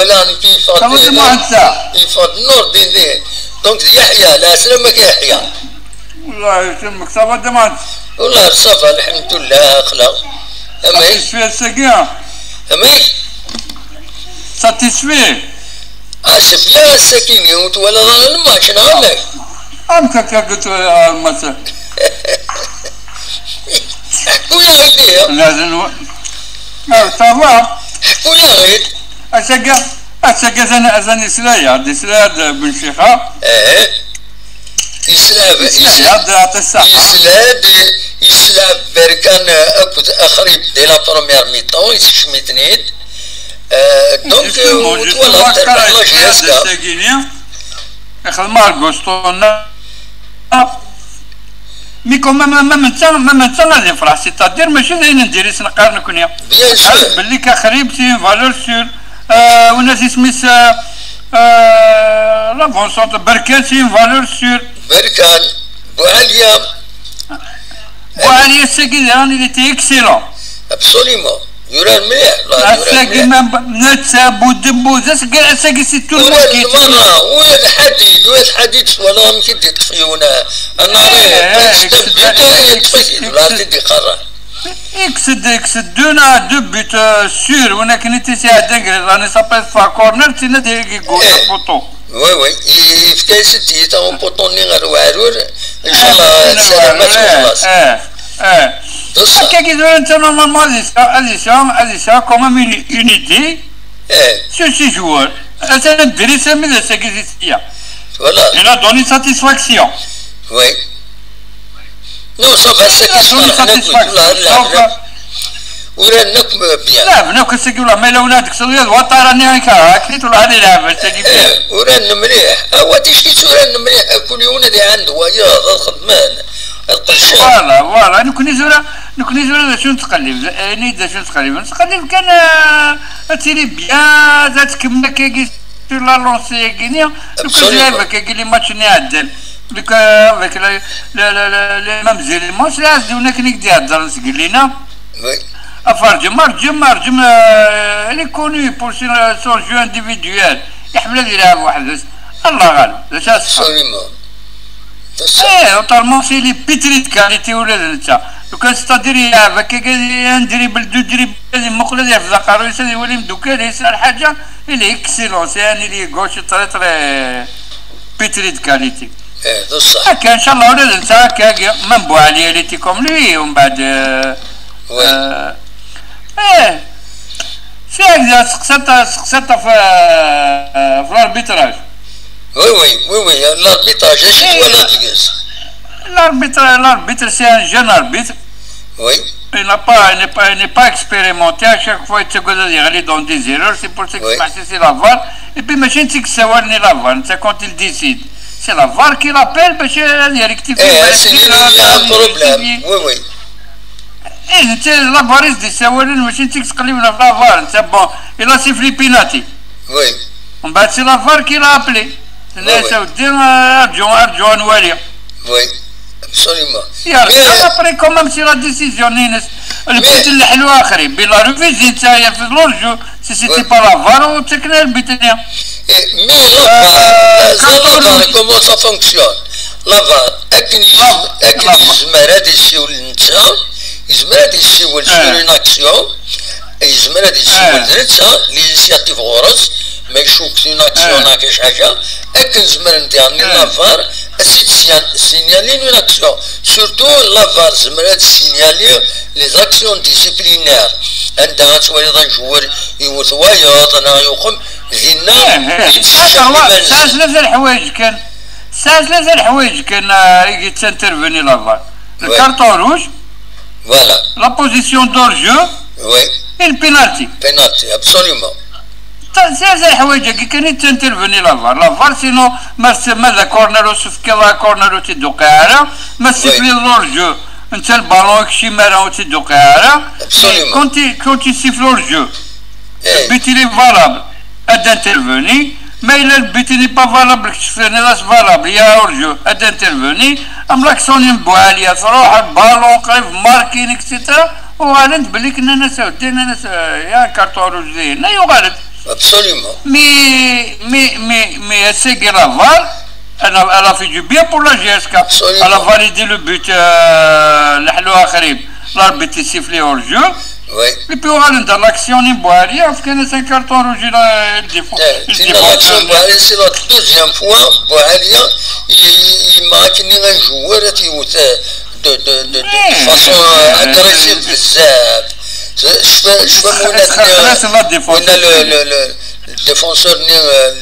ولا في فاض النور دين دونك يحيى لا سلامك يحيى. الله يسلمك صافا دمانت. والله صافا الحمد لله اخلاق. ساتيسفي الساقية. امي ساتيسفي. اسف يا السكين يموت ولا ظل ما شنو عليك؟ انت قلت المسا. حكوا يا غيدي. لازم صافا. حكوا يا غيد. الساقية أزن إسلايا بن شيخة. يسلاب بركان أكد أخرب دي لا بروميير ميطون يسشميتنيد دونك ولا تربح يسكا اخذ مارغوستونا مي كوما ما غادي نفرح سيتادير ماشي زي ندير نقارن كونيا بلي كخريب سي فالور سور وناس سميت لا فونسونت بركان سي فالور سور بركان بوعليا الساقي راني اللي تي اكسيلون ابسوليمون يوران مليح الساقي نتساب ودبو الساقي سي تو ولد مرة ولد حديد ولا ممكن تطفيونا انا يطفي ولا تدي قرر اكسدونا دبت سور ولكن انت ساعدك راني سابيل فا كورنر تينا ديري كولا بوطو وي في ستي تا بوطون ني غير وعرور ان شاء الله سلامات خلاص هكا كيدير انت نورمالمون ازيسا كومام اونيتي سو سي جوار انا ندري سامي ذا ساكيزيتيا فوالا انا دوني ساتيسفاكسيون وي نو صافا ساتيسفاكسيون ولا نكم بيان لا بناك ساكي ولا ما لوناتك صغير وطارني هكا كيت ولا هذه لعبه ساكي وران مليح هو تشكي وران مليح كل يوم اللي عنده ويا الخدمان القشان فوالا نكوني زورا شنو تقلب يعني شنو تقلب كان تيري بيان ذات كما كي سور لا لونسي كينيا نكون كي لي ماتش نعدل لك لا مامزيل ماتش لا زونا كنيك ديال نسقل لينا وي مرجم اللي كوني بور سون جو انديفيدويال يحمل هذه يلعب واحد الله غالب لاش ابسوليمون اوتالمون سي لي بيتريت كاليتي ولا انت لو كان ستادير يلعب هكا ندريبل دو دريبل مقله ديال في زقارويس هذا يولي مدوكال يسال حاجه اللي اكسيلون يعني اللي غوش طري بيتريت كاليتي بصح هكا ان شاء الله ولا انت هكا من بو عليا اللي تيكم لي ومن بعد في هكذا سقسات في الاربيتراج وي الاربيتراج اش ولا تلقاس l'arbitre c'est un jeune arbitre. Oui. Il n'est pas expérimenté. À chaque fois, il se dans des erreurs. C'est pour ça que c'est la VAR. Et puis, machin, c'est que c'est la VAR. C'est quand il décide. C'est la VAR qui l'appelle, parce qu'il a rectifié. Il y a un problème. Oui. La VAR, il se dit, c'est machin, c'est que la VAR. C'est bon. Il a sifflé penalty. Oui. C'est la VAR qui l'a appelé. C'est Arjon Walia. Oui. Absolument. Après, quand même, c'est la décision. Le but est le akhri. Bila revisite, ça y a fait l'orge. Si c'était pas la VAR, on sait que le but est bien. Mais la VAR, comment ça fonctionne? La VAR, il sur une action. L'initiative غرس ما يشوف une action ناقش حاجة أكن زمر نتاعنا لافار signaler une action surtout لافار زمرت signaler les actions disciplinaires عندها شوية جوار يوث وياض أنا يقوم زينا ساس ثلاث الحوايج كان يتسنترفيني لافار الكارتون روج voilà la position d'hors jeu oui et le penalty absolument ثلاث الحوايج كان يتسنترفيني لافار سينو ماذا كورنر وسف كذا كورنر تدو قاعرة ما سيفلي لور جو انت البالون كشي مرة تدو قاعرة كنت يسيف لور جو البيت لي فالابل اد انترفيني ما إلا البيت لي با فالابل كشفني لاش فالابل يا اورجو اد انترفيني ام لاكسون ينبوها تروح البالون قريب ماركين اكسيترا وغالب بلي كنا ناس ودينا ناس يا كارتون روج لينا يغالب Absolument. Mais Segui Lavar, elle a fait du bien pour la GSK. Elle a validé le but. L'arbitre est sifflé hors jeu. Oui. Et puis on a dans l'action Boari, parce qu'il y a 5 cartons rouges là. L'action Boari, c'est la deuxième fois. Boari, il marque un joueur de façon agressive. Je fais le défenseur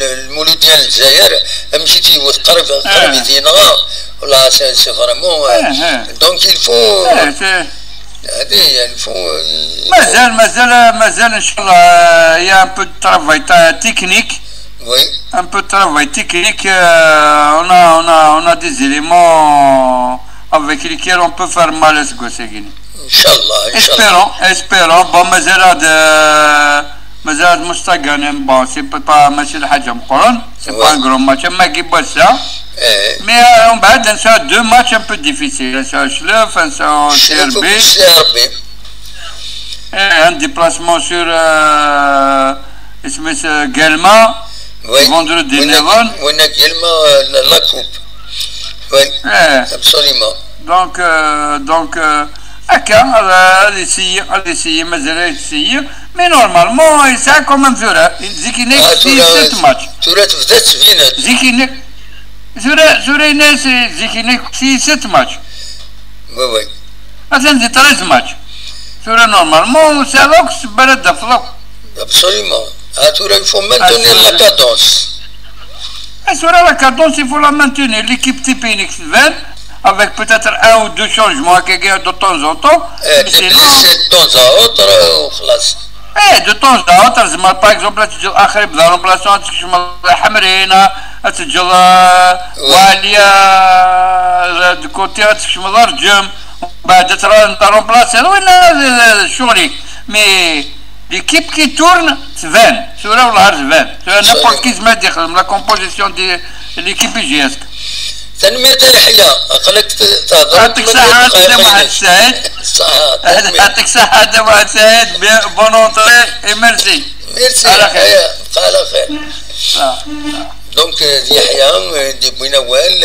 المولوديان الجزائر مشيتي وتقرب يدينا ولا سي فريمون دونك الفو هذه الفو مازال ان شاء الله يا ان بو دو ترافاي تكنيك oui un peu de travail technique on a des éléments avec lesquels on peut faire mal à ce Segini. Inch'Allah. Espérons bon مازال مستقن bon c'est pas ماشي الحاجه مقرن c'est pas un gros match ما كيبغى ça mais on بعد نسى deux matchs un peu difficiles نسى شلوف نسى CRB un déplacement sur اسمه Guelma vendredi 9 وين Guelma la coupe oui absolument donc elle essaye mais normalement ça quand même Zikinek c'est 7 matchs Zikinek c'est 7 matchs oui c'est 13 matchs normalement c'est là que c'est balade d'afloc absolument il faut maintenir la cadence la cadence il faut la maintenir l'équipe typique avec peut-être un ou deux changements qui gagnent de temps en temps. De temps à autre, de temps à autre, par exemple, tu dis Akhrib, la remplaçant, tu dis Hamrina, tu dis Walia, du côté, tu dis Larjum, tu remplaces, mais l'équipe qui tourne, c'est 20, c'est vrai ou n'importe qui se met la composition de l'équipe GSK. تنمية الحياة أقلك تهضر يعطيك صحة هذا واحد سعيد يعطيك صحة هذا واحد سعيد بون اونتري اي ميرسي على خير على خير دونك يحيى دي بوينوال